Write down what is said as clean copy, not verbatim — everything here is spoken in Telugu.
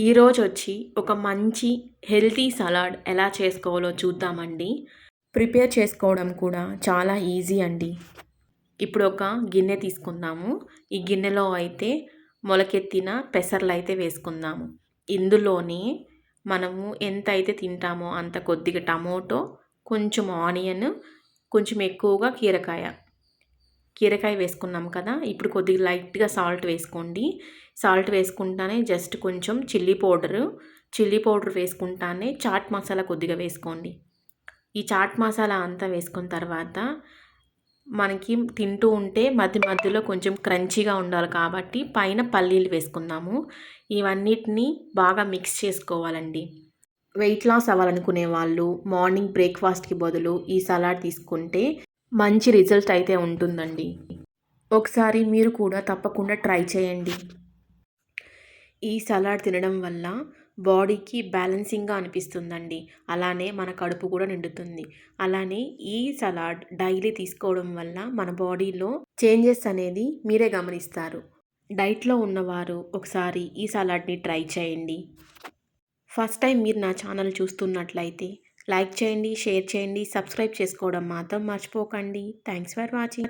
ఈరోజు వచ్చి ఒక మంచి హెల్తీ సలాడ్ ఎలా చేసుకోవాలో చూద్దామండి. ప్రిపేర్ చేసుకోవడం కూడా చాలా ఈజీ అండి. ఇప్పుడు ఒక గిన్నె తీసుకుందాము. ఈ గిన్నెలో అయితే మొలకెత్తిన పెసర్లు అయితే వేసుకుందాము. ఇందులోనే మనము ఎంత అయితే తింటామో అంత కొద్దిగా టమోటో, కొంచెం ఆనియన్, కొంచెం ఎక్కువగా కీరకాయ వేసుకున్నాం కదా. ఇప్పుడు కొద్దిగా లైట్గా సాల్ట్ వేసుకోండి. సాల్ట్ వేసుకుంటానే జస్ట్ కొంచెం చిల్లీ పౌడర్ వేసుకుంటానే చాట్ మసాలా కొద్దిగా వేసుకోండి. ఈ చాట్ మసాలా అంతా వేసుకున్న తర్వాత మనకి తింటూ ఉంటే మధ్య మధ్యలో కొంచెం క్రంచీగా ఉండాలి కాబట్టి పైన పల్లీలు వేసుకుందాము. ఇవన్నిటిని బాగా మిక్స్ చేసుకోవాలండి. వెయిట్ లాస్ అవ్వాలనుకునే వాళ్ళు మార్నింగ్ బ్రేక్ఫాస్ట్కి బదులు ఈ సలాడ్ తీసుకుంటే మంచి రిజల్ట్ అయితే ఉంటుందండి. ఒకసారి మీరు కూడా తప్పకుండా ట్రై చేయండి. ఈ సలాడ్ తినడం వల్ల బాడీకి బ్యాలెన్సింగ్గా అనిపిస్తుందండి. అలానే మన కడుపు కూడా నిండుతుంది. అలానే ఈ సలాడ్ డైలీ తీసుకోవడం వల్ల మన బాడీలో చేంజెస్ అనేది మీరే గమనిస్తారు. డైట్లో ఉన్నవారు ఒకసారి ఈ సలాడ్ని ట్రై చేయండి. ఫస్ట్ టైం మీరు నా ఛానల్ చూస్తున్నట్లయితే లైక్ చేయండి, షేర్ చేయండి, సబ్స్క్రైబ్ చేసుకోవడం మాత్రం మర్చిపోకండి. Thanks for watching.